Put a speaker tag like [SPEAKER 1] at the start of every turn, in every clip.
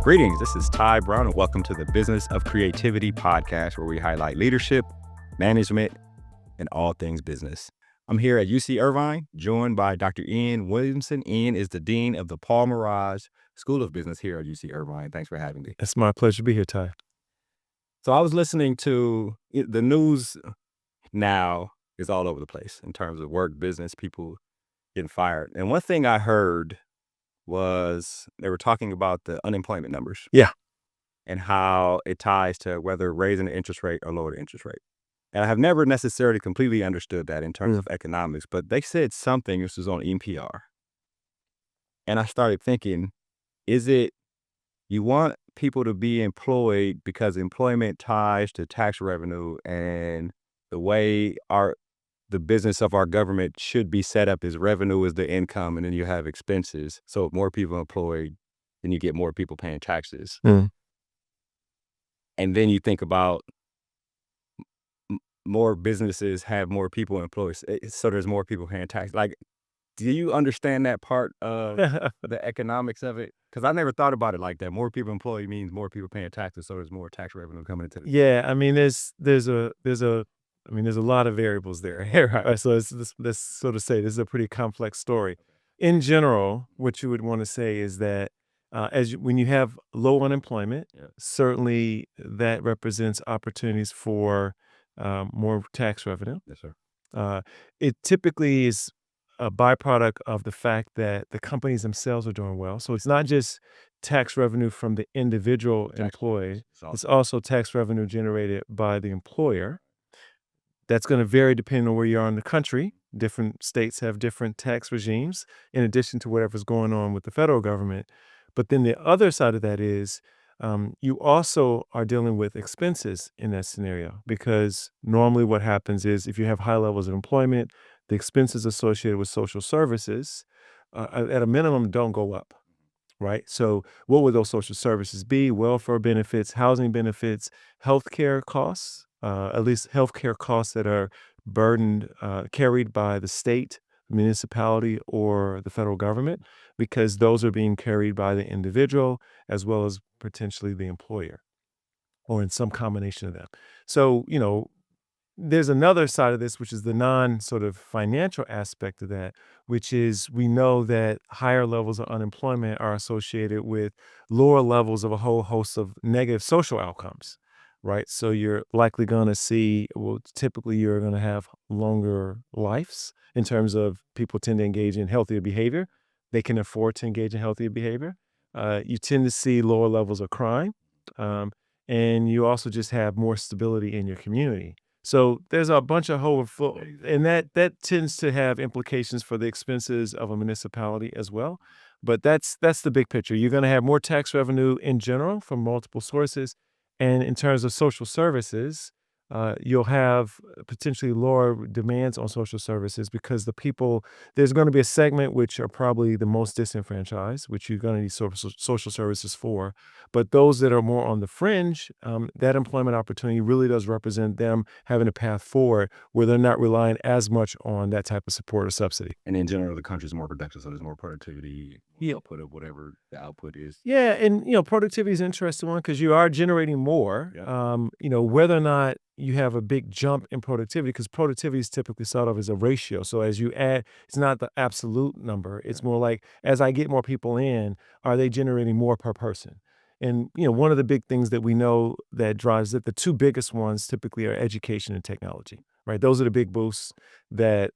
[SPEAKER 1] Greetings, this is Ty Brown, and welcome to the Business of Creativity podcast, where we highlight leadership, management, and all things business. I'm here at UC Irvine, joined by Dr. Ian Williamson. Ian is the Dean of the Paul Merage School of Business here at UC Irvine. Thanks for having me.
[SPEAKER 2] It's my pleasure to be here, Ty.
[SPEAKER 1] So I was listening to the news now is all over the place in terms of work, business, people getting fired. And one thing I heard was they were talking about the unemployment numbers.
[SPEAKER 2] Yeah.
[SPEAKER 1] And how it ties to whether raising the interest rate or lower the interest rate. And I have never necessarily completely understood that in terms of economics, but they said something, this was on NPR. And I started thinking, is it you want people to be employed because employment ties to tax revenue, and the way the business of our government should be set up is revenue is the income, and then you have expenses. So if more people employed, then you get more people paying taxes. And then you think about more businesses have more people employed, so there's more people paying taxes. Like, do you understand that part of the economics of it? Because I never thought about it like that. More people employed means more people paying taxes, so there's more tax revenue coming into the
[SPEAKER 2] Yeah, I mean, there's a lot of variables there. Right? So let's sort of say this is a pretty complex story. In general, what you would want to say is that when you have low unemployment, certainly that represents opportunities for more tax revenue.
[SPEAKER 1] Yes, sir.
[SPEAKER 2] It typically is a byproduct of the fact that the companies themselves are doing well. So it's not just tax revenue from the individual employee. It's also tax revenue generated by the employer. That's going to vary depending on where you are in the country. Different states have different tax regimes in addition to whatever's going on with the federal government. But then the other side of that is you also are dealing with expenses in that scenario, because normally what happens is if you have high levels of employment, the expenses associated with social services at a minimum don't go up, right? So what would those social services be? Welfare benefits, housing benefits, healthcare costs, at least healthcare costs that are carried by the state, municipality, or the federal government, because those are being carried by the individual as well as potentially the employer, or in some combination of them. So, there's another side of this, which is the sort of financial aspect of that, which is we know that higher levels of unemployment are associated with lower levels of a whole host of negative social outcomes, right? So you're likely going to see, typically you're going to have longer lives in terms of people tend to engage in healthier behavior. They can afford to engage in healthier behavior. You tend to see lower levels of crime, and you also just have more stability in your community. So there's a bunch of and that tends to have implications for the expenses of a municipality as well. But that's the big picture. You're going to have more tax revenue in general from multiple sources. And in terms of social services, you'll have potentially lower demands on social services because there's going to be a segment which are probably the most disenfranchised, which you're going to need social services for. But those that are more on the fringe, that employment opportunity really does represent them having a path forward where they're not relying as much on that type of support or subsidy.
[SPEAKER 1] And in general, the country's more productive, so there's more productivity, output of whatever the output is.
[SPEAKER 2] Yeah, and productivity is an interesting one because you are generating more.
[SPEAKER 1] Yeah.
[SPEAKER 2] Whether or not you have a big jump in productivity, because productivity is typically thought of as a ratio. So as you add, it's not the absolute number. It's more like, as I get more people in, are they generating more per person? And, one of the big things that we know that drives it, the two biggest ones typically are education and technology, right? Those are the big boosts that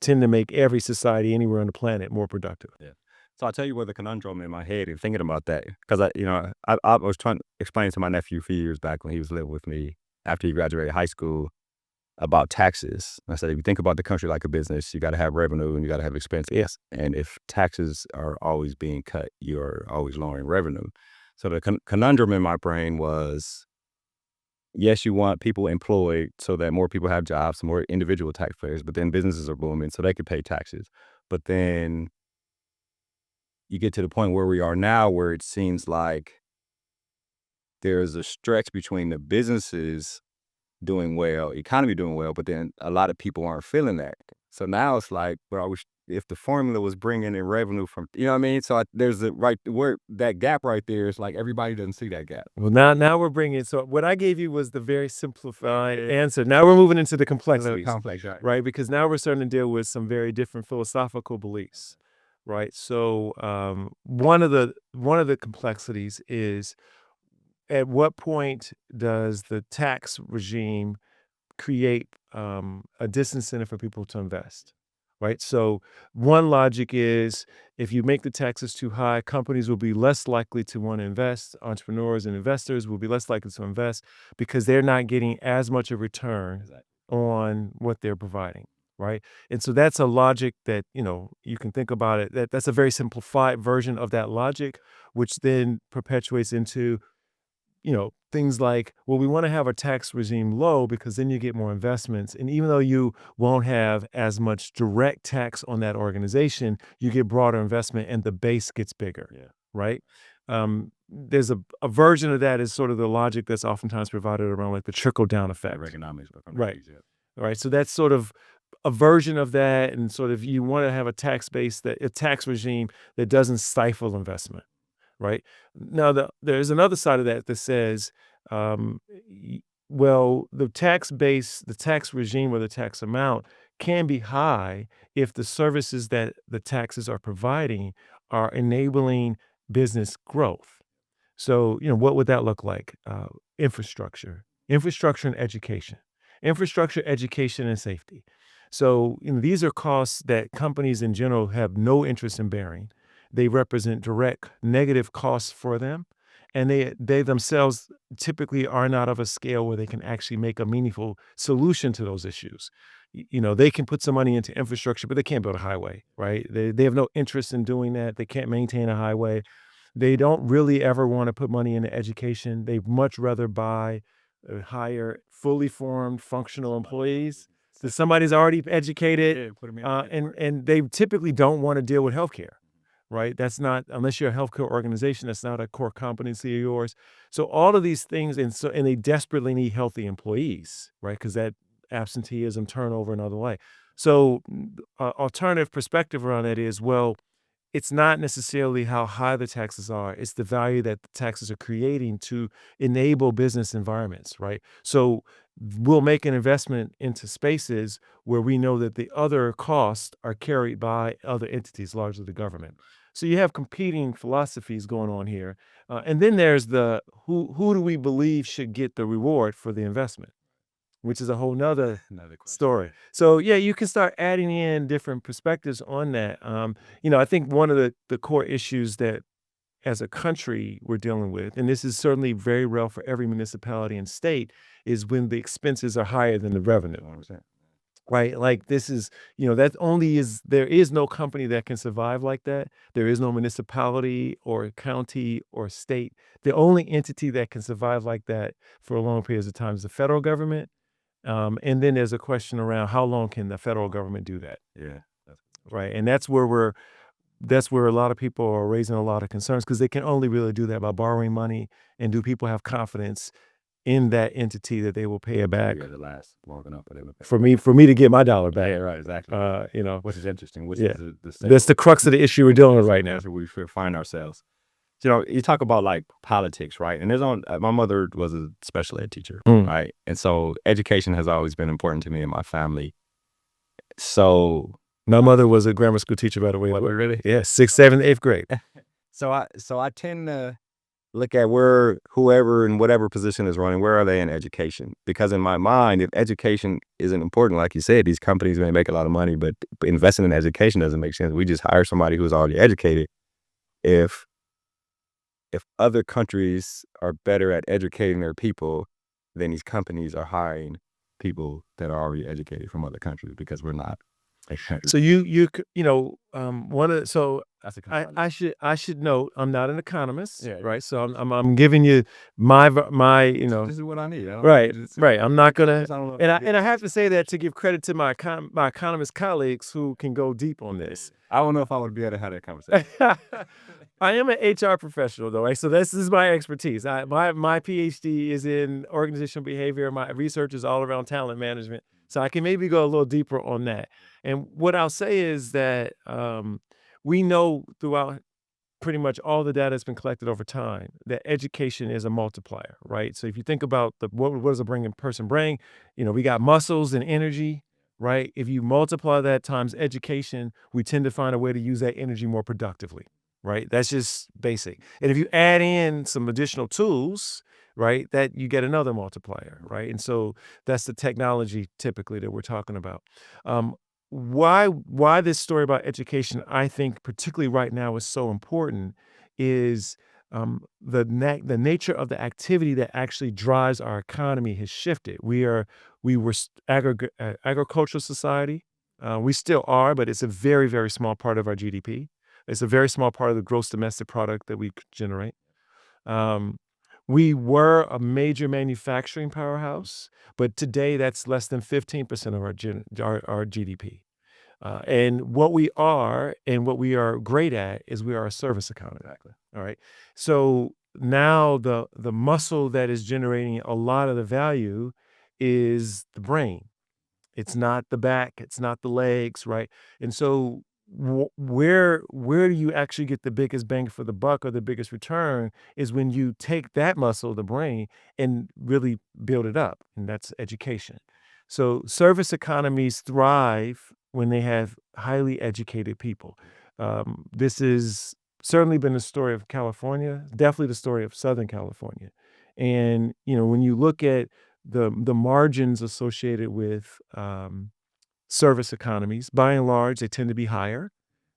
[SPEAKER 2] tend to make every society anywhere on the planet more productive.
[SPEAKER 1] Yeah. So I'll tell you what the conundrum in my head is thinking about that. Because I was trying to explain to my nephew a few years back when he was living with me after he graduated high school about taxes. I said, if you think about the country like a business, you got to have revenue and you got to have expenses.
[SPEAKER 2] Yes.
[SPEAKER 1] And if taxes are always being cut, you're always lowering revenue. So the conundrum in my brain was, yes, you want people employed so that more people have jobs, more individual taxpayers, but then businesses are booming so they can pay taxes. But then you get to the point where we are now where it seems like there's a stretch between the businesses doing well, economy doing well, but then a lot of people aren't feeling that. So now it's like, if the formula was bringing in revenue from, you know what I mean? So there's the right where that gap right there is like everybody doesn't see that gap.
[SPEAKER 2] Well, now we're bringing. So what I gave you was the very simplified answer. Now we're moving into the complexities,
[SPEAKER 1] Complex,
[SPEAKER 2] right? Because now we're starting to deal with some very different philosophical beliefs, right? So one of the complexities is, at what point does the tax regime create a disincentive for people to invest, right? So one logic is, if you make the taxes too high, companies will be less likely to want to invest. Entrepreneurs and investors will be less likely to invest because they're not getting as much a return on what they're providing, right? And so that's a logic that, you can think about it. That's a very simplified version of that logic, which then perpetuates into things like, well, we want to have a tax regime low because then you get more investments. And even though you won't have as much direct tax on that organization, you get broader investment and the base gets bigger.
[SPEAKER 1] Yeah.
[SPEAKER 2] Right. There's a version of that is sort of the logic that's oftentimes provided around like the trickle down effect.
[SPEAKER 1] Economics.
[SPEAKER 2] Right. Right. So that's sort of a version of that. And sort of, you want to have a tax regime that doesn't stifle investment. Right. Now, there's another side of that says, well, the tax base, the tax regime, or the tax amount can be high if the services that the taxes are providing are enabling business growth. So, what would that look like? Infrastructure and education, and safety. So, these are costs that companies in general have no interest in bearing. They represent direct negative costs for them, and they themselves typically are not of a scale where they can actually make a meaningful solution to those issues. They can put some money into infrastructure, but they can't build a highway, right? They have no interest in doing that. They can't maintain a highway. They don't really ever want to put money into education. They'd much rather hire fully formed, functional employees. So somebody's already educated, and they typically don't want to deal with healthcare. Right? That's not, unless you're a healthcare organization, that's not a core competency of yours. So all of these things, and they desperately need healthy employees, right? Because that absenteeism, turnover, and other way. So alternative perspective around that is, well, it's not necessarily how high the taxes are, it's the value that the taxes are creating to enable business environments, right? So we'll make an investment into spaces where we know that the other costs are carried by other entities, largely the government. So you have competing philosophies going on here. And then there's the who do we believe should get the reward for the investment, which is a whole nother story. So yeah, you can start adding in different perspectives on that. I think one of the core issues that as a country we're dealing with, and this is certainly very real for every municipality and state, is when the expenses are higher than the revenue. Right? Like this is, there is no company that can survive like that. There is no municipality or county or state. The only entity that can survive like that for a long period of time is the federal government. And then there's a question around how long can the federal government do that?
[SPEAKER 1] Yeah.
[SPEAKER 2] Right. And that's where a lot of people are raising a lot of concerns, because they can only really do that by borrowing money. And do people have confidence in that entity that they will pay it back?
[SPEAKER 1] Yeah, the last walking up, but
[SPEAKER 2] for me to get my dollar back.
[SPEAKER 1] Yeah, right, exactly. Which is interesting. Which
[SPEAKER 2] Yeah.
[SPEAKER 1] is
[SPEAKER 2] That's the crux of the issue we're dealing with right now.
[SPEAKER 1] That's where we find ourselves. You talk about like politics, right? And my mother was a special ed teacher, right? And so education has always been important to me and my family. So
[SPEAKER 2] my mother was a grammar school teacher, by the way.
[SPEAKER 1] What, really?
[SPEAKER 2] Yeah, 6th, 7th, 8th grade.
[SPEAKER 1] So I tend to look at where whoever in whatever position is running, where are they in education? Because in my mind, if education isn't important, like you said, these companies may make a lot of money, but investing in education doesn't make sense. We just hire somebody who's already educated. If other countries are better at educating their people, then these companies are hiring people that are already educated from other countries, because we're not.
[SPEAKER 2] So I should note, I'm not an economist, right? So I'm giving you my
[SPEAKER 1] This is what I need.
[SPEAKER 2] Right. I'm not gonna, and I have to say that to give credit to my economist colleagues who can go deep on this.
[SPEAKER 1] I don't know if I would be able to have that conversation.
[SPEAKER 2] I am an HR professional though, right? So this is my expertise. My PhD is in organizational behavior. My research is all around talent management. So I can maybe go a little deeper on that. And what I'll say is that we know throughout pretty much all the data that's been collected over time that education is a multiplier, right? So if you think about what does a person bring, we got muscles and energy, right? If you multiply that times education, we tend to find a way to use that energy more productively, right? That's just basic. And if you add in some additional tools, right, that you get another multiplier, right? And so that's the technology typically that we're talking about. Um, why this story about education, I think, particularly right now, is so important is the nature of the activity that actually drives our economy has shifted. We were agricultural society. We still are, but it's a very, very small part of our GDP. It's a very small part of the gross domestic product that we generate. Um, we were a major manufacturing powerhouse, but today that's less than 15% of our GDP. And what we are and what we are great at is we are a service economy.
[SPEAKER 1] Exactly.
[SPEAKER 2] All right. So now the muscle that is generating a lot of the value is the brain. It's not the back, it's not the legs, right? And so where do you actually get the biggest bang for the buck or the biggest return is when you take that muscle, the brain, and really build it up, and that's education. So service economies thrive when they have highly educated people. This has certainly been the story of California, definitely the story of Southern California. And when you look at the margins associated with service economies, by and large, they tend to be higher,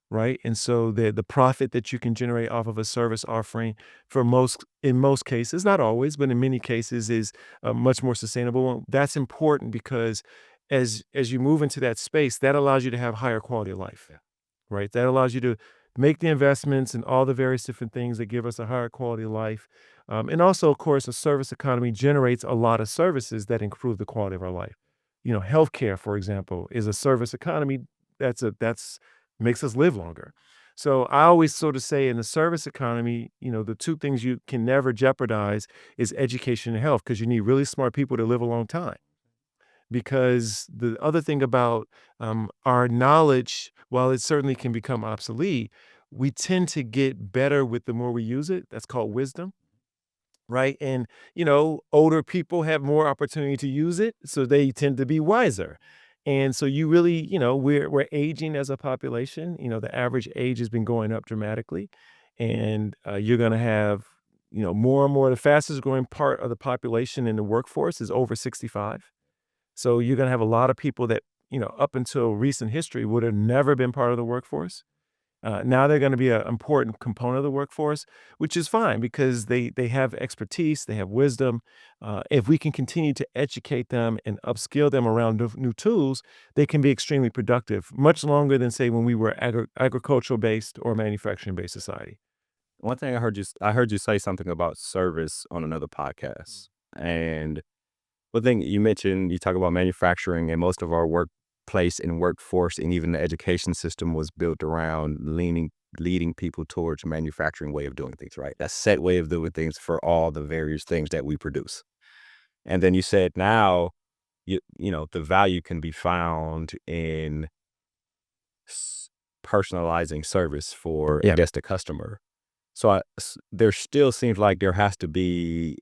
[SPEAKER 2] right? And so the profit that you can generate off of a service offering in most cases, not always, but in many cases, is much more sustainable. And that's important because as you move into that space, that allows you to have higher quality of life, right? That allows you to make the investments and all the various different things that give us a higher quality of life. And also, of course, a service economy generates a lot of services that improve the quality of our life. Healthcare, for example, is a service economy that's makes us live longer. So I always sort of say in the service economy, the two things you can never jeopardize is education and health because you need really smart people to live a long time. Because the other thing about our knowledge, while it certainly can become obsolete, we tend to get better with the more we use it. That's called wisdom, right? And older people have more opportunity to use it, so they tend to be wiser. And so you really, we're aging as a population. The average age has been going up dramatically, and you're going to have, more and more. The fastest growing part of the population in the workforce is over 65. So you're going to have a lot of people that, up until recent history would have never been part of the workforce. Now they're going to be an important component of the workforce, which is fine because they have expertise, they have wisdom. If we can continue to educate them and upskill them around new tools, they can be extremely productive, much longer than say when we were agricultural based or manufacturing based society.
[SPEAKER 1] One thing I heard you say something about service on another podcast, and one thing you mentioned, you talk about manufacturing, and most of our workplace and workforce, and even the education system was built around leading people towards a manufacturing way of doing things, right? That set way of doing things for all the various things that we produce. And then you said now, the value can be found in personalizing service for, I
[SPEAKER 2] Yeah.
[SPEAKER 1] guess, the customer. So there still seems like there has to be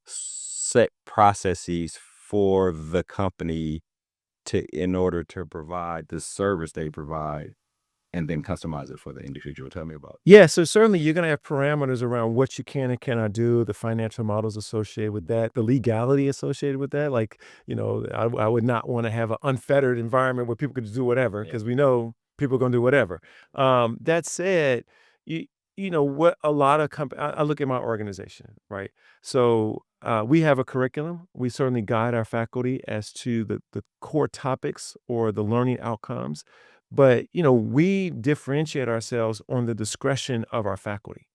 [SPEAKER 1] set processes for the company in order to provide the service they provide and then customize it for the individual. Tell me about.
[SPEAKER 2] Yeah, so certainly you're going to have parameters around what you can and cannot do, the financial models associated with that, the legality associated with that. Like, I would not want to have an unfettered environment where people could just do whatever because we know people are going to do whatever. That said, you, what a lot of companies, I look at my organization, right? So we have a curriculum. We certainly guide our faculty as to the core topics or the learning outcomes. But, we differentiate ourselves on the discretion of our faculty,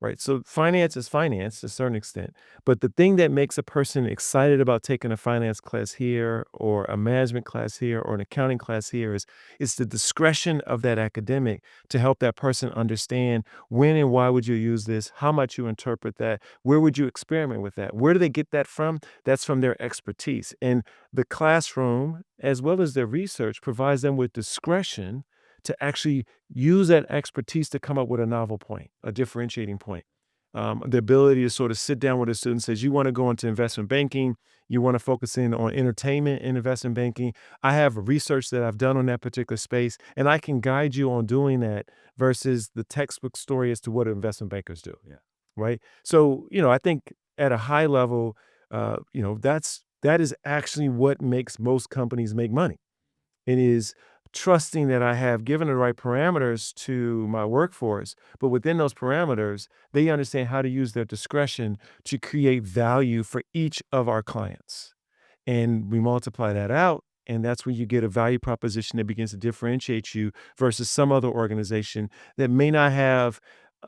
[SPEAKER 2] right? So finance is finance to a certain extent, but the thing that makes a person excited about taking a finance class here or a management class here or an accounting class here is the discretion of that academic to help that person understand when and why would you use this, how might you interpret that, where would you experiment with that, where do they get that from? That's from their expertise. And the classroom, as well as their research, provides them with discretion to actually use that expertise to come up with a novel point, a differentiating point. The ability to sort of sit down with a student says, you want to go into investment banking, you want to focus in on entertainment in investment banking. I have research that I've done on that particular space, and I can guide you on doing that versus the textbook story as to what investment bankers do.
[SPEAKER 1] Yeah.
[SPEAKER 2] Right. So, I think at a high level, that is actually what makes most companies make money. It is trusting that I have given the right parameters to my workforce, but within those parameters, they understand how to use their discretion to create value for each of our clients. And we multiply that out, and that's when you get a value proposition that begins to differentiate you versus some other organization that may not have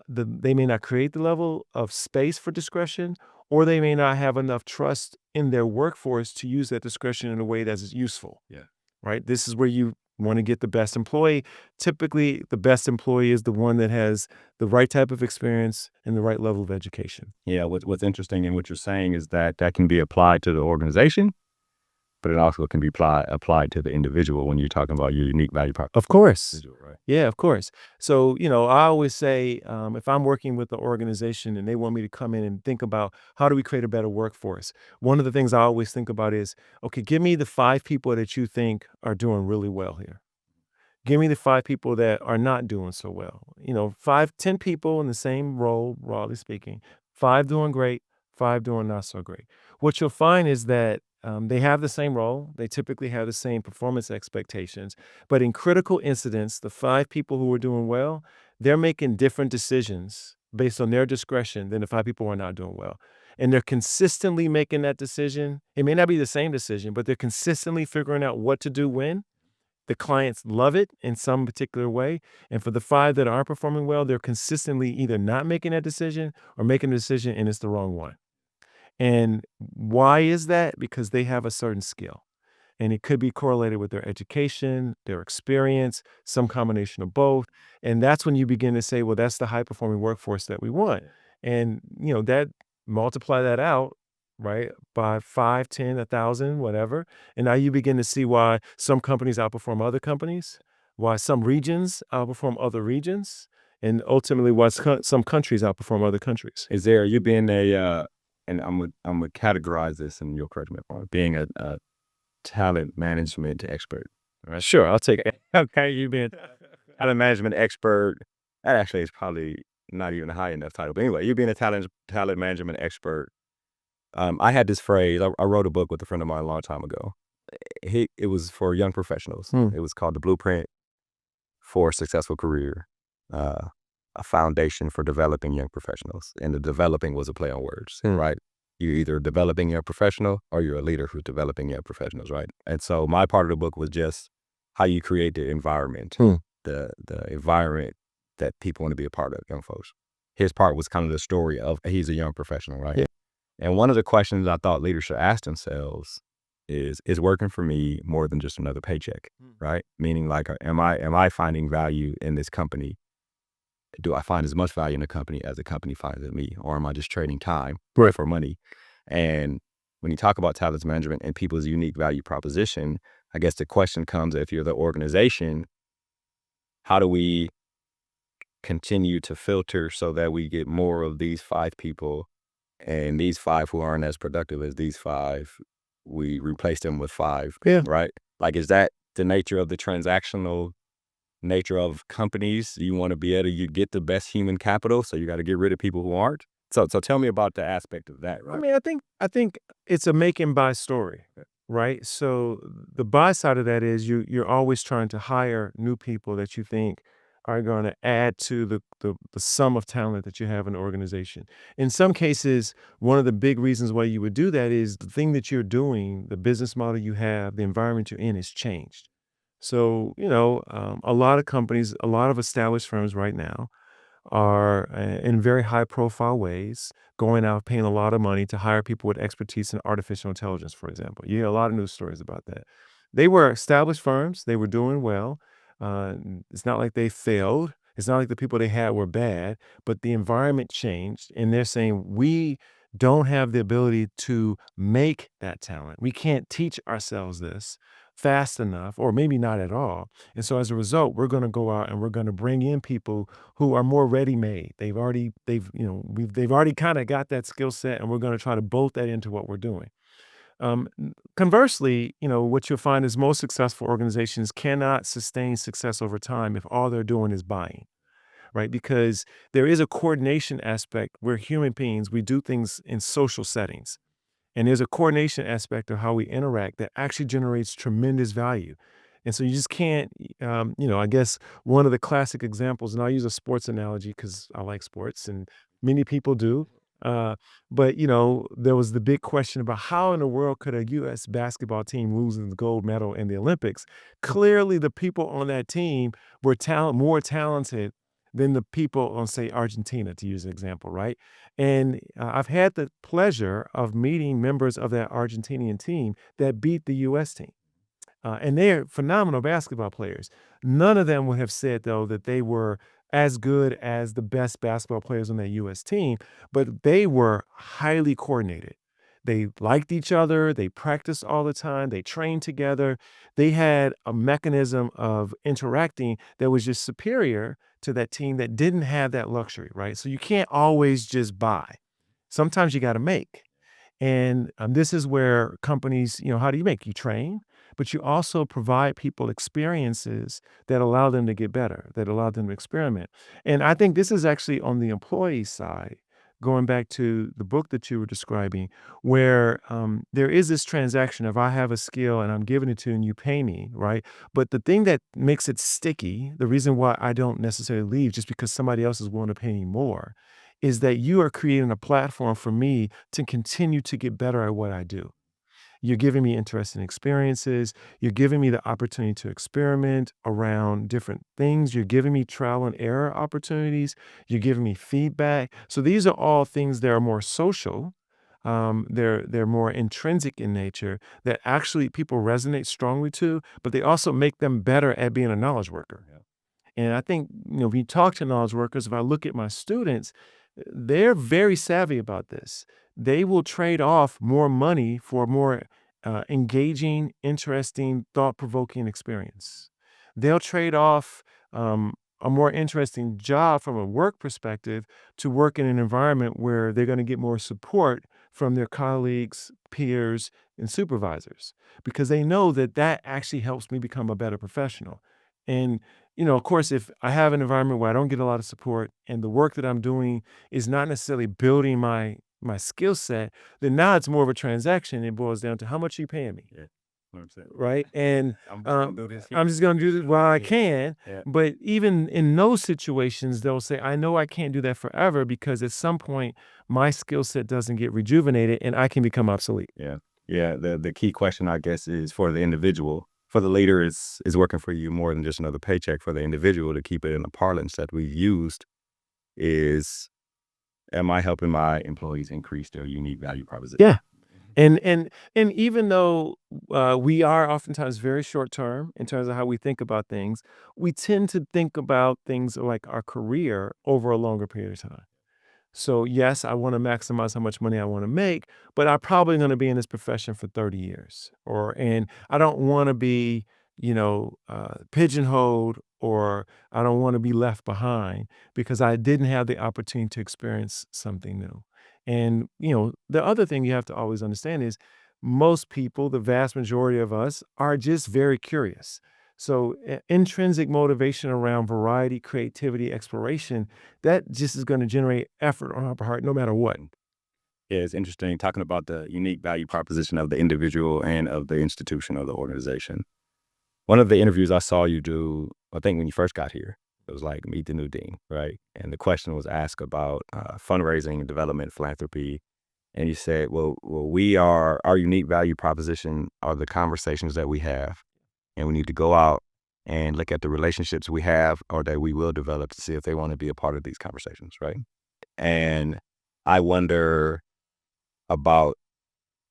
[SPEAKER 2] they may not create the level of space for discretion, or they may not have enough trust in their workforce to use that discretion in a way that is useful.
[SPEAKER 1] Yeah.
[SPEAKER 2] Right? This is where you want to get the best employee. Typically, the best employee is the one that has the right type of experience and the right level of education.
[SPEAKER 1] Yeah. What's interesting in what you're saying is that can be applied to the organization, but it also can be applied to the individual when you're talking about your unique value proposition.
[SPEAKER 2] Of course.
[SPEAKER 1] Right.
[SPEAKER 2] Yeah, of course. So, I always say if I'm working with the organization and they want me to come in and think about how do we create a better workforce, one of the things I always think about is, okay, give me the 5 people that you think are doing really well here. Give me the 5 people that are not doing so well. 5, 10 people in the same role, broadly speaking, 5 doing great, 5 doing not so great. What you'll find is that they have the same role. They typically have the same performance expectations. But in critical incidents, the 5 people who are doing well, they're making different decisions based on their discretion than the 5 people who are not doing well. And they're consistently making that decision. It may not be the same decision, but they're consistently figuring out what to do when. The clients love it in some particular way. And for the 5 that aren't performing well, they're consistently either not making that decision or making a decision and it's the wrong one. And why is that? Because they have a certain skill. And it could be correlated with their education, their experience, some combination of both. And that's when you begin to say, well, that's the high performing workforce that we want. And, that multiply that out, right, by 5, 10, 1,000, whatever. And now you begin to see why some companies outperform other companies, why some regions outperform other regions, and ultimately why some countries outperform other countries.
[SPEAKER 1] Is there, you being and I'm gonna categorize this, and you'll correct me if I'm wrong, being a talent management expert, right?
[SPEAKER 2] Sure, I'll take it.
[SPEAKER 1] Okay, you being talent management expert. That actually is probably not even a high enough title. But anyway, you being a talent management expert. I had this phrase. I wrote a book with a friend of mine a long time ago. It was for young professionals. It was called The Blueprint for a Successful Career, a foundation for developing young professionals. And the developing was a play on words, right? You're either developing young professional or you're a leader who's developing young professionals, right? And so my part of the book was just how you create the environment, the environment that people want to be a part of, young folks. His part was kind of the story of he's a young professional, right? Yeah. And one of the questions I thought leaders should ask themselves is working for me more than just another paycheck, right? Meaning like, am I finding value in this company? Do I find as much value in the company as the company finds in me? Or am I just trading time for money? And when you talk about talent management and people's unique value proposition, I guess the question comes, if you're the organization, how do we continue to filter so that we get more of these 5 people, and these 5 who aren't as productive as these 5, we replace them with 5, right? Like, is that the nature of the transactional nature of companies? You want to be able to get the best human capital, so you got to get rid of people who aren't. So tell me about the aspect of that, right?
[SPEAKER 2] I mean, I think it's a make and buy story, right? So the buy side of that is you're always trying to hire new people that you think are going to add to the sum of talent that you have in the organization. In some cases, one of the big reasons why you would do that is the thing that you're doing, the business model you have, the environment you're in has changed. So, a lot of companies, a lot of established firms right now are in very high profile ways going out paying a lot of money to hire people with expertise in artificial intelligence, for example. You hear a lot of news stories about that. They were established firms, they were doing well. It's not like they failed. It's not like the people they had were bad, but the environment changed, and they're saying we don't have the ability to make that talent. We can't teach ourselves this fast enough, or maybe not at all. And so as a result, we're going to go out and we're going to bring in people who are more ready-made. They've already kind of got that skill set, and we're going to try to bolt that into what we're doing. Conversely, what you'll find is most successful organizations cannot sustain success over time if all they're doing is buying, right? Because there is a coordination aspect where human beings, we do things in social settings. And there's a coordination aspect of how we interact that actually generates tremendous value. And so you just can't, I guess one of the classic examples, and I'll use a sports analogy because I like sports and many people do. Uh, but, there was the big question about how in the world could a U.S. basketball team lose the gold medal in the Olympics? Clearly, the people on that team were more talented than the people on, say, Argentina, to use an example, right? And I've had the pleasure of meeting members of that Argentinian team that beat the U.S. team. And they're phenomenal basketball players. None of them would have said, though, that they were as good as the best basketball players on that U.S. team, but they were highly coordinated. They liked each other. They practiced all the time. They trained together. They had a mechanism of interacting that was just superior to that team that didn't have that luxury, right? So you can't always just buy. Sometimes you got to make. And this is where companies, how do you make? You train, but you also provide people experiences that allow them to get better, that allow them to experiment. And I think this is actually on the employee side, going back to the book that you were describing, where there is this transaction of I have a skill and I'm giving it to you and you pay me, right? But the thing that makes it sticky, the reason why I don't necessarily leave just because somebody else is willing to pay me more, is that you are creating a platform for me to continue to get better at what I do. You're giving me interesting experiences. You're giving me the opportunity to experiment around different things. You're giving me trial and error opportunities. You're giving me feedback. So these are all things that are more social. They're more intrinsic in nature that actually people resonate strongly to, but they also make them better at being a knowledge worker.
[SPEAKER 1] Yeah.
[SPEAKER 2] And I think, when you talk to knowledge workers, if I look at my students, they're very savvy about this. They will trade off more money for more engaging, interesting, thought-provoking experience. They'll trade off a more interesting job from a work perspective to work in an environment where they're going to get more support from their colleagues, peers, and supervisors because they know that that actually helps me become a better professional. And of course, if I have an environment where I don't get a lot of support and the work that I'm doing is not necessarily building my skill set, then now it's more of a transaction. It boils down to how much are you paying me,
[SPEAKER 1] Yeah. 100%.
[SPEAKER 2] right? And
[SPEAKER 1] I'm just gonna do this.
[SPEAKER 2] I'm just going to do this while I can.
[SPEAKER 1] Yeah.
[SPEAKER 2] But even in those situations, they'll say, I know I can't do that forever because at some point my skill set doesn't get rejuvenated and I can become obsolete.
[SPEAKER 1] Yeah. Yeah. The key question, I guess, is for the individual. For the leader, is working for you more than just another paycheck. For the individual, to keep it in the parlance that we've used, is am I helping my employees increase their unique value proposition?
[SPEAKER 2] Yeah. And even though we are oftentimes very short term in terms of how we think about things, we tend to think about things like our career over a longer period of time. So yes, I want to maximize how much money I want to make, but I'm probably going to be in this profession for 30 years. And I don't want to be, pigeonholed, or I don't want to be left behind because I didn't have the opportunity to experience something new. And, the other thing you have to always understand is most people, the vast majority of us, are just very curious. So intrinsic motivation around variety, creativity, exploration, that just is going to generate effort on our part no matter what.
[SPEAKER 1] Yeah, it's interesting talking about the unique value proposition of the individual and of the institution or the organization. One of the interviews I saw you do, I think when you first got here, it was like Meet the New Dean, right? And the question was asked about fundraising, development, philanthropy. And you said, our unique value proposition are the conversations that we have. And we need to go out and look at the relationships we have or that we will develop to see if they want to be a part of these conversations, right? And I wonder about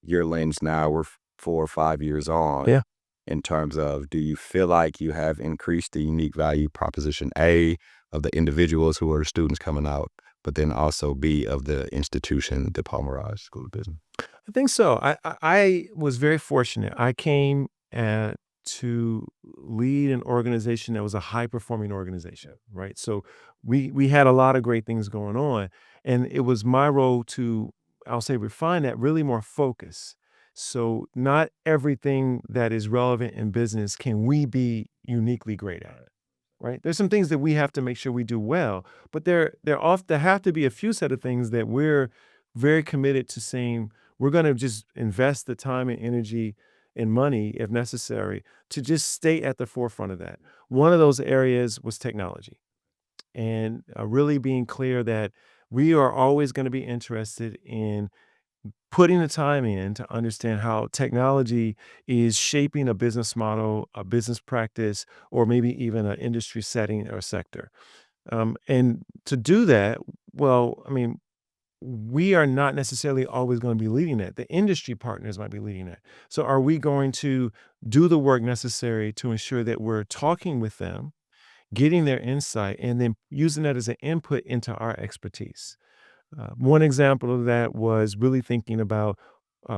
[SPEAKER 1] your lens now. We're 4 or 5 years on.
[SPEAKER 2] Yeah.
[SPEAKER 1] In terms of, do you feel like you have increased the unique value proposition, A, of the individuals who are the students coming out, but then also B, of the institution, the Merage School of Business?
[SPEAKER 2] I think so. I was very fortunate. I came to lead an organization that was a high performing organization, right? So we had a lot of great things going on, and it was my role to, I'll say, refine that, really more focus. So not everything that is relevant in business can we be uniquely great at. Right? There's some things that we have to make sure we do well, but there have to be a few set of things that we're very committed to saying we're going to just invest the time and energy and money, if necessary, to just stay at the forefront of that. One of those areas was technology, and really being clear that we are always going to be interested in putting the time in to understand how technology is shaping a business model, a business practice, or maybe even an industry setting or sector. And to do that, well, I mean, we are not necessarily always going to be leading that. The industry partners might be leading that. So, are we going to do the work necessary to ensure that we're talking with them, getting their insight, and then using that as an input into our expertise? One example of that was really thinking about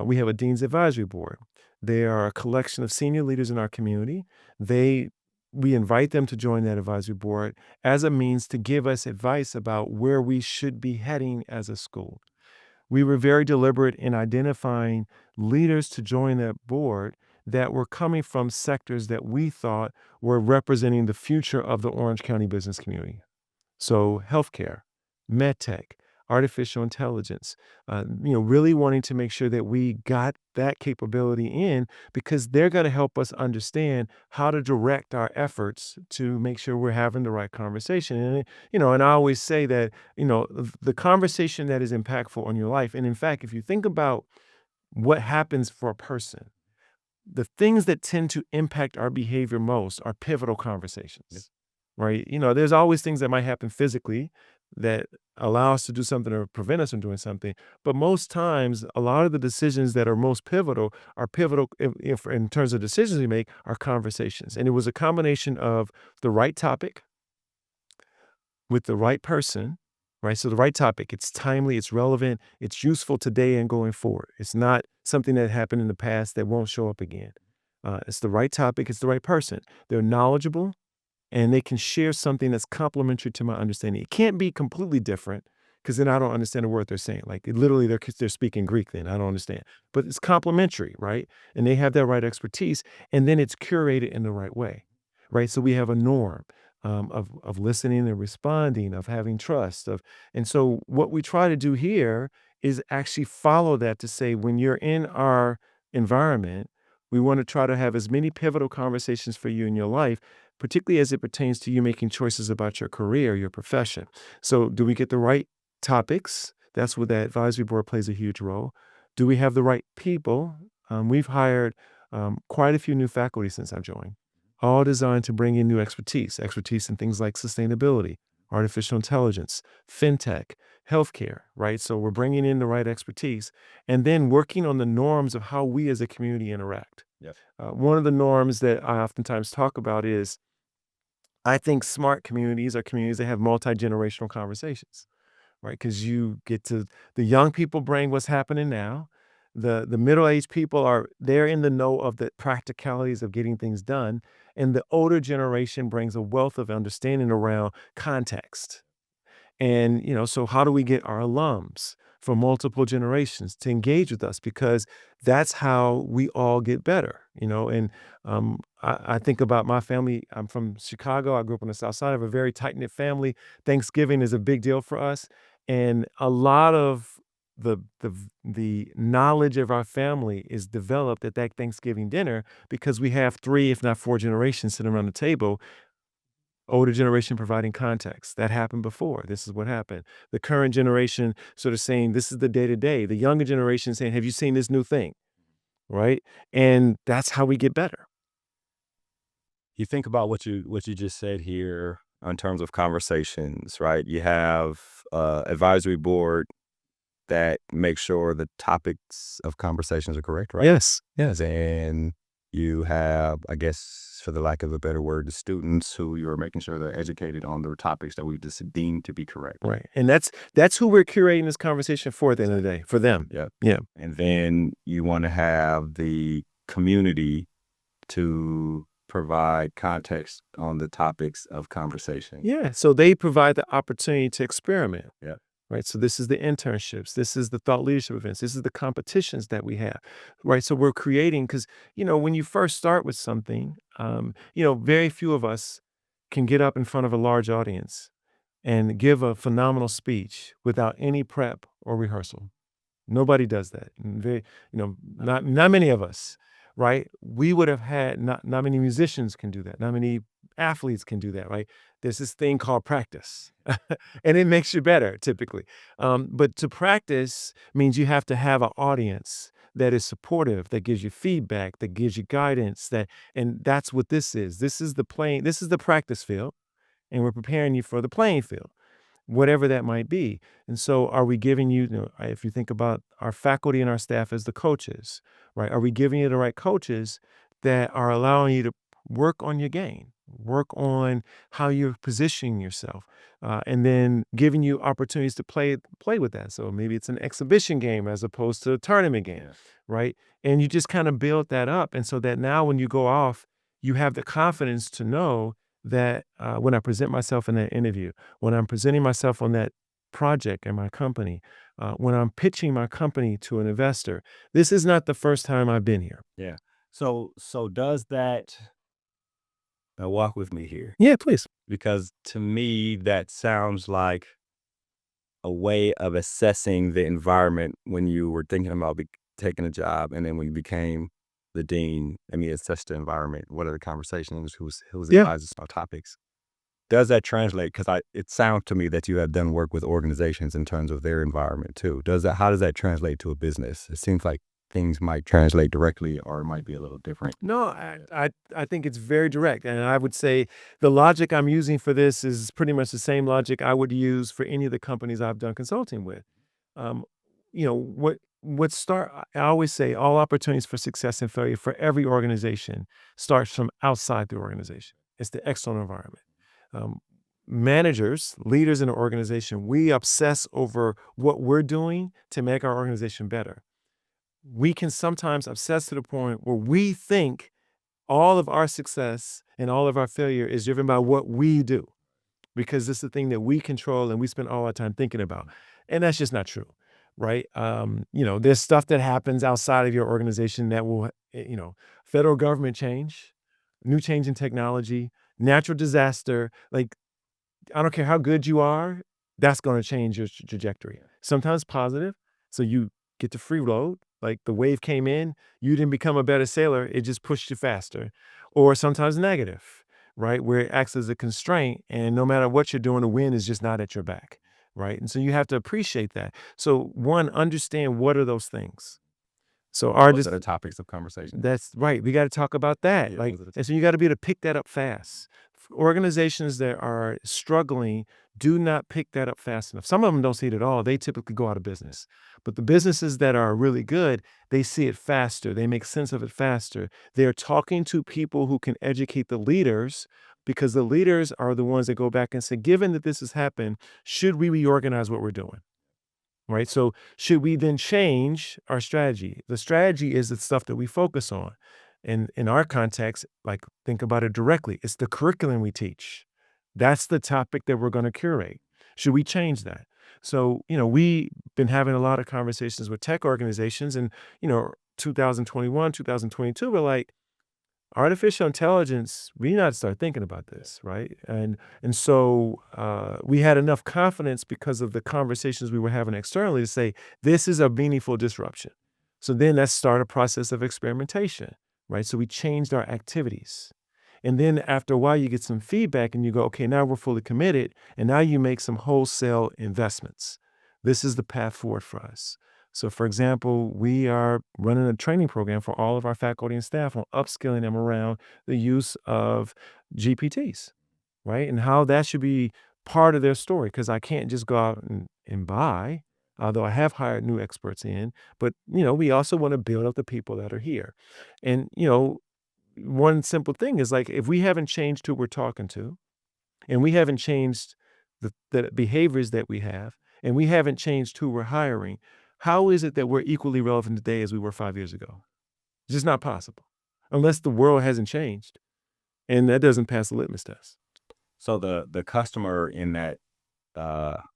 [SPEAKER 2] we have a Dean's Advisory Board. They are a collection of senior leaders in our community. They We invite them to join that advisory board as a means to give us advice about where we should be heading as a school. We were very deliberate in identifying leaders to join that board that were coming from sectors that we thought were representing the future of the Orange County business community. So healthcare, med tech, artificial intelligence, really wanting to make sure that we got that capability in because they're going to help us understand how to direct our efforts to make sure we're having the right conversation. And I always say that, the conversation that is impactful on your life. And in fact, if you think about what happens for a person, the things that tend to impact our behavior most are pivotal conversations, right? There's always things that might happen physically that allow us to do something or prevent us from doing something. But most times, a lot of the decisions that are most pivotal are pivotal if in terms of decisions we make are conversations. And it was a combination of the right topic with the right person, right? So the right topic, it's timely, it's relevant, it's useful today and going forward. It's not something that happened in the past that won't show up again. It's the right topic, it's the right person. They're knowledgeable and they can share something that's complementary to my understanding. It can't be completely different because then I don't understand the word they're saying. Like literally, they're speaking Greek. Then I don't understand. But it's complementary, right? And they have that right expertise, and then it's curated in the right way, right? So we have a norm of listening and responding, of having trust, and so what we try to do here is actually follow that to say when you're in our environment, we want to try to have as many pivotal conversations for you in your life, particularly as it pertains to you making choices about your career, your profession. So, do we get the right topics? That's where that advisory board plays a huge role. Do we have the right people? We've hired quite a few new faculty since I've joined, all designed to bring in new expertise in things like sustainability, artificial intelligence, fintech, healthcare, right? So, we're bringing in the right expertise and then working on the norms of how we as a community interact.
[SPEAKER 1] Yep.
[SPEAKER 2] One of the norms that I oftentimes talk about is I think smart communities are communities that have multi-generational conversations, right? Because you get to the young people bring what's happening now. The middle-aged people they're in the know of the practicalities of getting things done. And the older generation brings a wealth of understanding around context. And, so how do we get our alums from multiple generations to engage with us? Because that's how we all get better, And I think about my family. I'm from Chicago. I grew up on the South Side. I have a very tight knit family. Thanksgiving is a big deal for us. And a lot of the knowledge of our family is developed at that Thanksgiving dinner because we have three, if not four generations sitting around the table. Older generation providing context. That happened before. This is what happened. The current generation sort of saying, this is the day to day. The younger generation saying, have you seen this new thing? Right. And that's how we get better.
[SPEAKER 1] You think about what you just said here in terms of conversations, right? You have advisory board that makes sure the topics of conversations are correct, right?
[SPEAKER 2] Yes, yes.
[SPEAKER 1] Then you have, I guess, for the lack of a better word, the students who you're making sure they're educated on the topics that we just deemed to be correct.
[SPEAKER 2] Right. And that's who we're curating this conversation for at the end of the day, for them.
[SPEAKER 1] Yeah.
[SPEAKER 2] Yeah.
[SPEAKER 1] And then you want to have the community to provide context on the topics of conversation.
[SPEAKER 2] Yeah. So they provide the opportunity to experiment.
[SPEAKER 1] Yeah.
[SPEAKER 2] Right. So this is the internships. This is the thought leadership events. This is the competitions that we have. Right. So we're creating because, when you first start with something, very few of us can get up in front of a large audience and give a phenomenal speech without any prep or rehearsal. Nobody does that. And not many of us, right? We would have had not many musicians can do that. Not many athletes can do that, right? There's this thing called practice, and it makes you better typically. But to practice means you have to have an audience that is supportive, that gives you feedback, that gives you guidance. And that's what this is. This is the practice field, and we're preparing you for the playing field, whatever that might be. And so are we giving you, if you think about our faculty and our staff as the coaches, right? Are we giving you the right coaches that are allowing you to work on your game, work on how you're positioning yourself, and then giving you opportunities to play with that. So maybe it's an exhibition game as opposed to a tournament game, right? And you just kind of build that up. And so that now when you go off, you have the confidence to know that when I present myself in that interview, when I'm presenting myself on that project in my company, when I'm pitching my company to an investor, this is not the first time I've been here.
[SPEAKER 1] Yeah. So does that now walk with me here?
[SPEAKER 2] Yeah, please.
[SPEAKER 1] Because to me that sounds like a way of assessing the environment when you were thinking about taking a job, and then when you became the dean. I mean, assess the environment. What are the conversations? Who's
[SPEAKER 2] Yeah.
[SPEAKER 1] advises about topics? Does that translate? Because it sounds to me that you have done work with organizations in terms of their environment too. How does that translate to a business? It seems like things might translate directly, or it might be a little different.
[SPEAKER 2] No, I think it's very direct. And I would say the logic I'm using for this is pretty much the same logic I would use for any of the companies I've done consulting with. Um, I always say all opportunities for success and failure for every organization starts from outside the organization. It's the external environment. Um, Managers, leaders in an organization, we obsess over what we're doing to make our organization better. We can sometimes obsess to the point where we think all of our success and all of our failure is driven by what we do, because it's the thing that we control and we spend all our time thinking about. And that's just not true, right? There's stuff that happens outside of your organization that will, federal government change, new change in technology, natural disaster. Like, I don't care how good you are, that's going to change your trajectory. Sometimes positive, so you get to freeload. Like the wave came in, you didn't become a better sailor, it just pushed you faster. Or sometimes negative, right? Where it acts as a constraint, and no matter what you're doing, the wind is just not at your back, right? And so you have to appreciate that. So one, understand what are those things. So
[SPEAKER 1] Those are the topics of conversation.
[SPEAKER 2] that's right. We got to talk about that.
[SPEAKER 1] Yeah,
[SPEAKER 2] Like,
[SPEAKER 1] those are the
[SPEAKER 2] and so you got to be able to pick that up fast. Organizations that are struggling do not pick that up fast enough. Some of them don't see it at all. They typically go out of business. But the businesses that are really good, they see it faster. They make sense of it faster. They're talking to people who can educate the leaders, because the leaders are the ones that go back and say, given that this has happened, should we reorganize what we're doing? Right? So should we then change our strategy? The strategy is the stuff that we focus on. And in our context, like, think about it directly. It's the curriculum we teach. That's the topic that we're going to curate. Should we change that? So, we've been having a lot of conversations with tech organizations, and, 2021, 2022, we're like, artificial intelligence, we need to start thinking about this, right? And so we had enough confidence because of the conversations we were having externally to say, this is a meaningful disruption. So then let's start a process of experimentation, right? So we changed our activities. And then after a while, you get some feedback and you go, okay, now we're fully committed. And now you make some wholesale investments. This is the path forward for us. So, for example, we are running a training program for all of our faculty and staff on upskilling them around the use of GPTs, right? And how that should be part of their story. Because I can't just go out and buy, although I have hired new experts in, but we also want to build up the people that are here. And one simple thing is like if we haven't changed who we're talking to, and we haven't changed the behaviors that we have, and we haven't changed who we're hiring, how is it that we're equally relevant today as we were 5 years ago? It's just not possible unless the world hasn't changed, and that doesn't pass the litmus test.
[SPEAKER 1] So the customer in that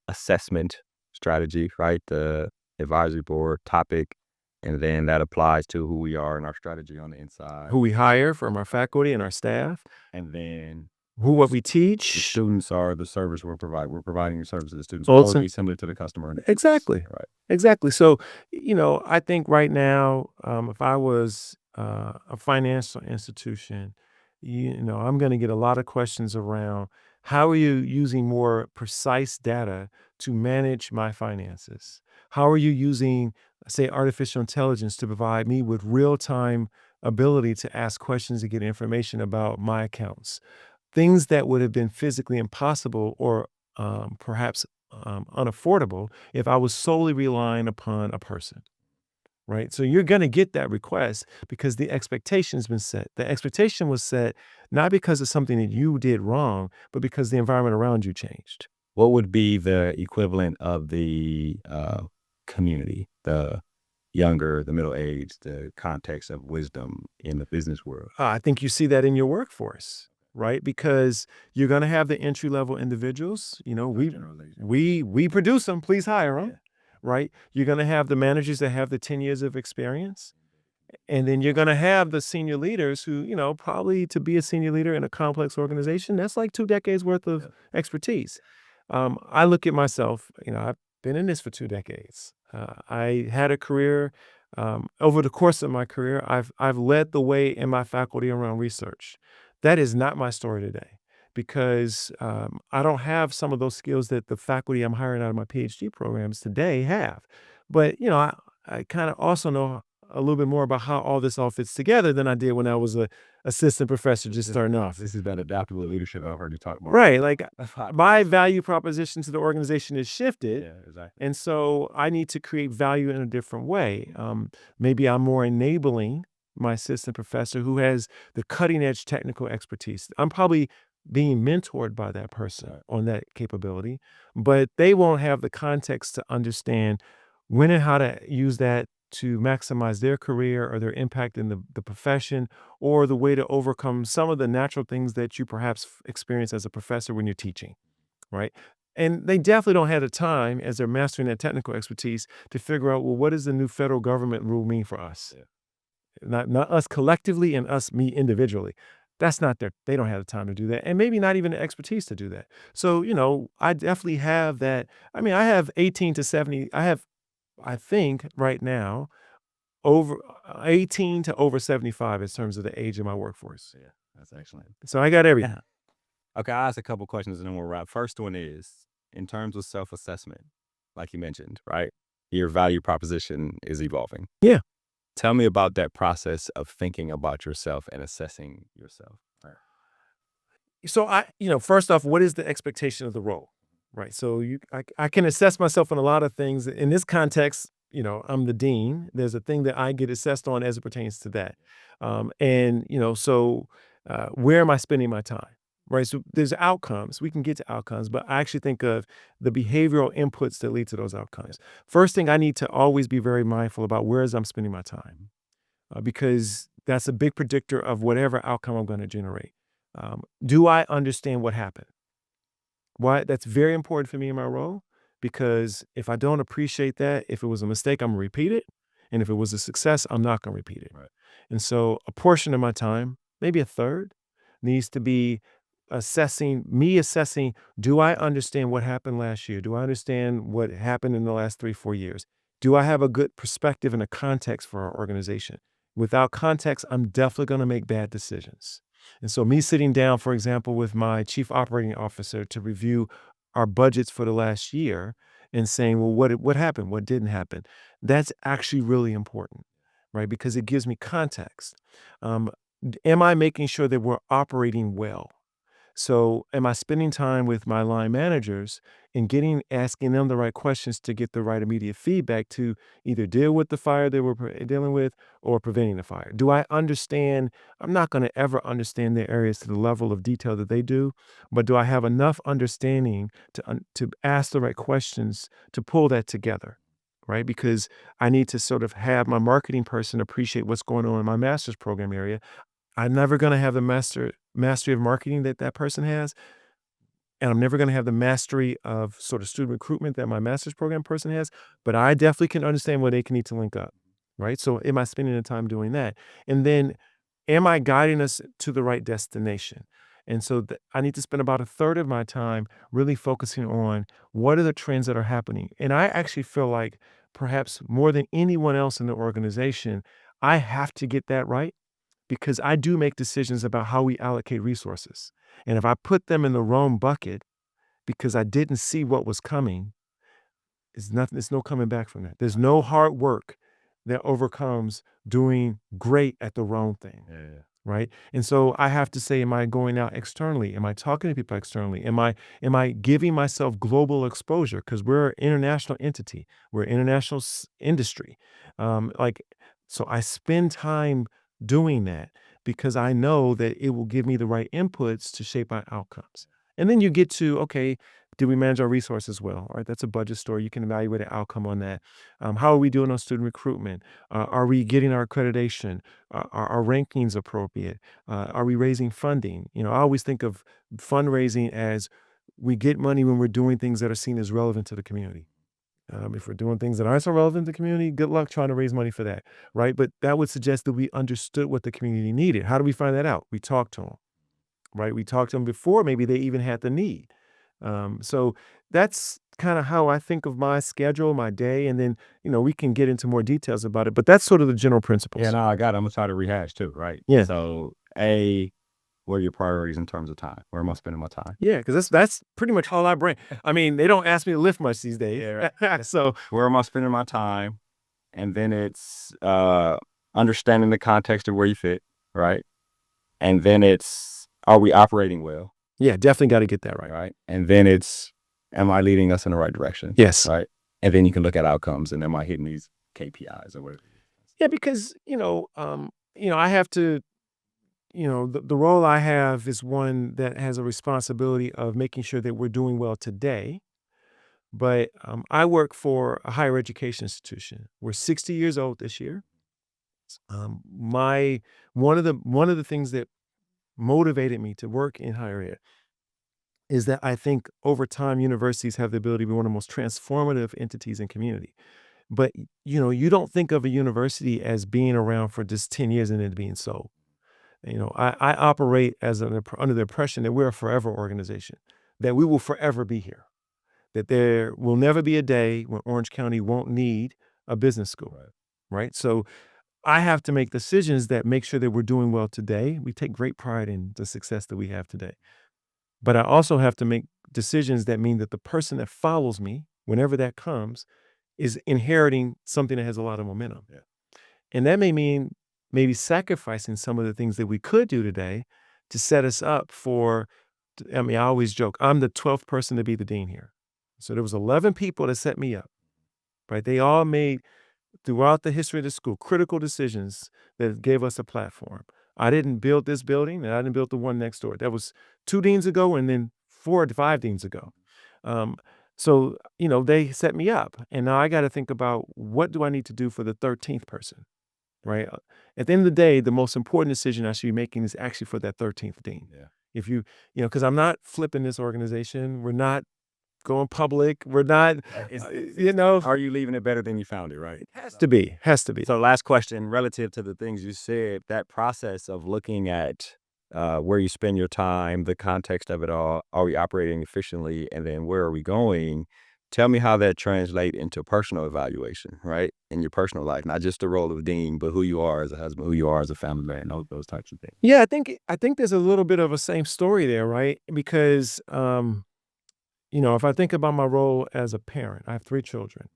[SPEAKER 1] assessment strategy, right? The advisory board topic, and then that applies to who we are in our strategy on the inside,
[SPEAKER 2] Who we hire from our faculty and our staff,
[SPEAKER 1] and then
[SPEAKER 2] what we
[SPEAKER 1] the
[SPEAKER 2] teach.
[SPEAKER 1] students are the service we're providing. We're providing service to the students.
[SPEAKER 2] Well,
[SPEAKER 1] Totally similar to the customer.
[SPEAKER 2] Exactly.
[SPEAKER 1] Right.
[SPEAKER 2] Exactly. So, I think right now, if I was a financial institution, I'm going to get a lot of questions around how are you using more precise data to manage my finances? How are you using, say, artificial intelligence to provide me with real-time ability to ask questions to get information about my accounts? Things that would have been physically impossible or perhaps unaffordable if I was solely relying upon a person, right? So you're going to get that request because the expectation's been set. The expectation was set not because of something that you did wrong, but because the environment around you changed.
[SPEAKER 1] What would be the equivalent of the community, the younger, the middle age, the context of wisdom in the business world?
[SPEAKER 2] I think you see that in your workforce, right? Because you're going to have the entry level individuals. We produce them. Please hire them, right? You're going to have the managers that have the 10 years of experience. And then you're going to have the senior leaders who, probably to be a senior leader in a complex organization, that's like 2 decades worth of expertise. I look at myself, I've been in this for 2 decades. I had a career, over the course of my career, I've led the way in my faculty around research. That is not my story today because I don't have some of those skills that the faculty I'm hiring out of my PhD programs today have. But, I kind of also know a little bit more about how all fits together than I did when I was a assistant professor just starting off.
[SPEAKER 1] This is that adaptable leadership I've heard you talk about.
[SPEAKER 2] Right. Like my value proposition to the organization is shifted.
[SPEAKER 1] Yeah, exactly.
[SPEAKER 2] And so I need to create value in a different way. Maybe I'm more enabling my assistant professor who has the cutting edge technical expertise. I'm probably being mentored by that person on that capability, but they won't have the context to understand when and how to use that to maximize their career or their impact in the profession or the way to overcome some of the natural things that you perhaps experience as a professor when you're teaching, right? And they definitely don't have the time as they're mastering that technical expertise to figure out, well, what does the new federal government rule mean for us?
[SPEAKER 1] Yeah.
[SPEAKER 2] Not us collectively and me individually. That's not they don't have the time to do that. And maybe not even the expertise to do that. So, I definitely have that. I mean, I have 18 to 70. I think right now, over 18 to over 75 in terms of the age of my workforce.
[SPEAKER 1] Yeah, that's excellent.
[SPEAKER 2] So I got everything.
[SPEAKER 1] Okay, I'll ask a couple questions and then we'll wrap. First one is, in terms of self-assessment, like you mentioned, right? Your value proposition is evolving.
[SPEAKER 2] Yeah.
[SPEAKER 1] Tell me about that process of thinking about yourself and assessing yourself. Right.
[SPEAKER 2] So first off, what is the expectation of the role? Right. So I can assess myself on a lot of things. In this context, I'm the dean. There's a thing that I get assessed on as it pertains to that. So where am I spending my time? Right. So there's outcomes. We can get to outcomes, but I actually think of the behavioral inputs that lead to those outcomes. First thing, I need to always be very mindful about where I'm spending my time because that's a big predictor of whatever outcome I'm going to generate. Do I understand what happened? Why that's very important for me in my role because if I don't appreciate that, if it was a mistake, I'm gonna repeat it. And if it was a success, I'm not gonna repeat it.
[SPEAKER 1] Right.
[SPEAKER 2] And so a portion of my time, maybe a third, needs to be assessing, do I understand what happened last year? Do I understand what happened in the last 3, 4 years? Do I have a good perspective and a context for our organization? Without context, I'm definitely gonna make bad decisions. And so me sitting down, for example, with my chief operating officer to review our budgets for the last year and saying, well, what happened? What didn't happen? That's actually really important, right? Because it gives me context. Am I making sure that we're operating well? So am I spending time with my line managers and asking them the right questions to get the right immediate feedback to either deal with the fire that we're dealing with or preventing the fire? Do I understand? I'm not going to ever understand their areas to the level of detail that they do, but do I have enough understanding to ask the right questions to pull that together? Right. Because I need to sort of have my marketing person appreciate what's going on in my master's program area. I'm never gonna have the mastery of marketing that that person has, and I'm never gonna have the mastery of sort of student recruitment that my master's program person has, but I definitely can understand where they can need to link up, right? So am I spending the time doing that? And then am I guiding us to the right destination? And so I need to spend about a third of my time really focusing on what are the trends that are happening. And I actually feel like perhaps more than anyone else in the organization, I have to get that right because I do make decisions about how we allocate resources. And if I put them in the wrong bucket because I didn't see what was coming, it's nothing, there's no coming back from that. There's no hard work that overcomes doing great at the wrong thing.
[SPEAKER 1] Yeah.
[SPEAKER 2] Right. And so I have to say, am I going out externally? Am I talking to people externally? Am I giving myself global exposure? Because we're an international entity. We're an international industry. Like, so I spend time doing that because I know that it will give me the right inputs to shape my outcomes. And then you get to, okay, did we manage our resources well? All right, that's a budget story. You can evaluate an outcome on that. How are we doing on student recruitment? Are we getting our accreditation? Are our rankings appropriate? Are we raising funding? I always think of fundraising as we get money when we're doing things that are seen as relevant to the community. If we're doing things that aren't so relevant to the community, good luck trying to raise money for that, right? But that would suggest that we understood what the community needed. How do we find that out? We talked to them, right? We talked to them before maybe they even had the need. So that's kind of how I think of my schedule, my day, and then we can get into more details about it. But that's sort of the general principles.
[SPEAKER 1] Yeah, no, I got it. I'm gonna try to rehash too, right?
[SPEAKER 2] Yeah.
[SPEAKER 1] So, what are your priorities in terms of time? Where am I spending my time?
[SPEAKER 2] Yeah, because that's pretty much all I bring. I mean, they don't ask me to lift much these days.
[SPEAKER 1] Yeah,
[SPEAKER 2] Right. So
[SPEAKER 1] Where am I spending my time? And then it's understanding the context of where you fit, right? And then it's, are we operating well,
[SPEAKER 2] yeah, definitely got to get that right.
[SPEAKER 1] right? And then it's, am I leading us in the right direction?
[SPEAKER 2] Yes.
[SPEAKER 1] Right. And then you can look at outcomes and am I hitting these KPIs or whatever?
[SPEAKER 2] Yeah, because I have to. The role I have is one that has a responsibility of making sure that we're doing well today. But I work for a higher education institution. We're 60 years old this year. My one of the things that motivated me to work in higher ed is that I think over time universities have the ability to be one of the most transformative entities in community. But you don't think of a university as being around for just 10 years and then being sold. I operate under the impression that we're a forever organization, that we will forever be here, that there will never be a day when Orange County won't need a business school, right? So I have to make decisions that make sure that we're doing well today. We take great pride in the success that we have today. But I also have to make decisions that mean that the person that follows me, whenever that comes, is inheriting something that has a lot of momentum.
[SPEAKER 1] Yeah.
[SPEAKER 2] And that may mean maybe sacrificing some of the things that we could do today to set us up for, I mean, I always joke, I'm the 12th person to be the dean here. So there was 11 people that set me up, right? They all made, throughout the history of the school, critical decisions that gave us a platform. I didn't build this building and I didn't build the one next door. That was 2 deans ago and then 4 to 5 deans ago. So they set me up. And now I got to think about what do I need to do for the 13th person, right? At the end of the day, the most important decision I should be making is actually for that 13th dean.
[SPEAKER 1] Yeah.
[SPEAKER 2] If because I'm not flipping this organization. We're not going public. We're not,
[SPEAKER 1] Are you leaving it better than you found it, right?
[SPEAKER 2] has to be.
[SPEAKER 1] So last question, relative to the things you said, that process of looking at where you spend your time, the context of it all, are we operating efficiently, and then where are we going? Tell me how that translates into personal evaluation, right? In your personal life, not just the role of dean, but who you are as a husband, who you are as a family man, those types of things.
[SPEAKER 2] Yeah, I think there's a little bit of a same story there, right? Because if I think about my role as a parent, I have 3 children.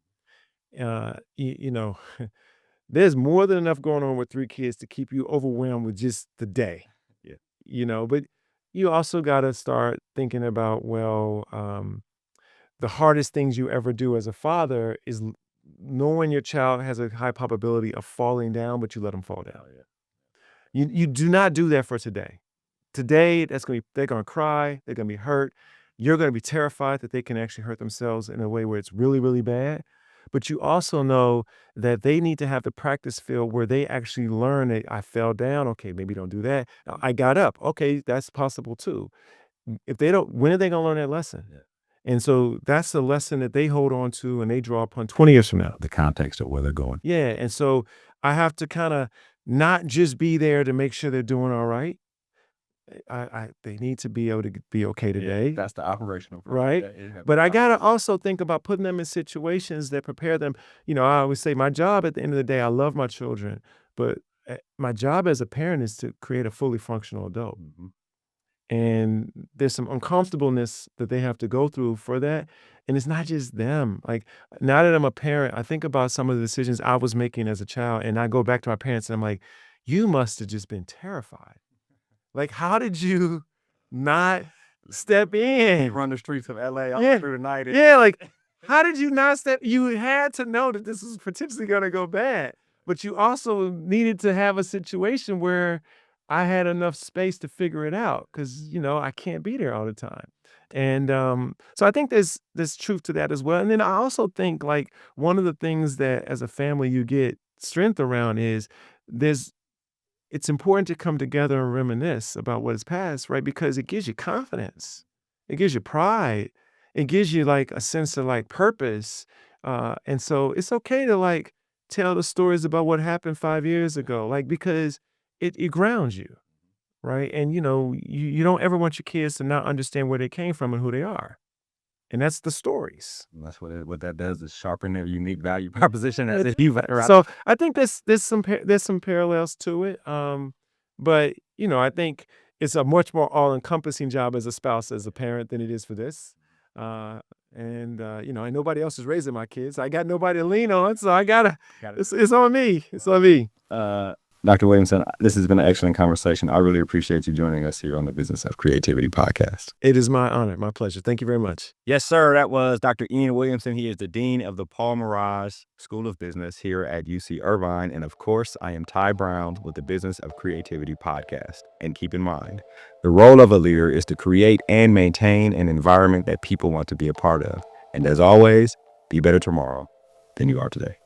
[SPEAKER 2] There's more than enough going on with 3 kids to keep you overwhelmed with just the day,
[SPEAKER 1] Yeah.
[SPEAKER 2] but you also gotta start thinking about, the hardest things you ever do as a father is knowing your child has a high probability of falling down, but you let them fall down.
[SPEAKER 1] Oh, yeah.
[SPEAKER 2] You do not do that for today. Today, they're gonna cry, they're gonna be hurt. You're gonna be terrified that they can actually hurt themselves in a way where it's really, really bad. But you also know that they need to have the practice field where they actually learn that I fell down. Okay, maybe don't do that. I got up. Okay, that's possible too. If they don't, when are they gonna learn that lesson?
[SPEAKER 1] Yeah.
[SPEAKER 2] And so that's the lesson that they hold on to and they draw upon 20 years from now.
[SPEAKER 1] The context of where they're going.
[SPEAKER 2] Yeah. And so I have to kind of not just be there to make sure they're doing all right. They need to be able to be okay today.
[SPEAKER 1] Yeah, that's the operational part.
[SPEAKER 2] Right.
[SPEAKER 1] Yeah.
[SPEAKER 2] But I gotta also think about putting them in situations that prepare them. I always say my job at the end of the day, I love my children, but my job as a parent is to create a fully functional adult.
[SPEAKER 1] Mhm.
[SPEAKER 2] And there's some uncomfortableness that they have to go through for that. And it's not just them. Like, now that I'm a parent, I think about some of the decisions I was making as a child, and I go back to my parents and I'm like, you must have just been terrified. Like, how did you not step in?
[SPEAKER 1] Run the streets of LA all
[SPEAKER 2] Yeah.
[SPEAKER 1] through the night.
[SPEAKER 2] Yeah, like, how did you not step? You had to know that this was potentially gonna go bad, but you also needed to have a situation where I had enough space to figure it out because I can't be there all the time. And so I think there's truth to that as well. And then I also think, like, one of the things that as a family you get strength around is there's it's important to come together and reminisce about what is past, right? Because it gives you confidence. It gives you pride. It gives you like a sense of like purpose. And so it's okay to like tell the stories about what happened 5 years ago, like, because it grounds you, right? And you don't ever want your kids to not understand where they came from and who they are. And that's the stories.
[SPEAKER 1] That's what that does is sharpen their unique value proposition as if you've
[SPEAKER 2] So I think there's some parallels to it. But I think it's a much more all-encompassing job as a spouse, as a parent, than it is for this. And nobody else is raising my kids. I got nobody to lean on, so I gotta. It's on me. It's on me.
[SPEAKER 1] Dr. Williamson, this has been an excellent conversation. I really appreciate you joining us here on the Business of Creativity podcast.
[SPEAKER 2] It is my honor, my pleasure. Thank you very much.
[SPEAKER 1] Yes, sir. That was Dr. Ian Williamson. He is the Dean of the Paul Merage School of Business here at UC Irvine. And of course, I am Ty Brown with the Business of Creativity podcast. And keep in mind, the role of a leader is to create and maintain an environment that people want to be a part of. And as always, be better tomorrow than you are today.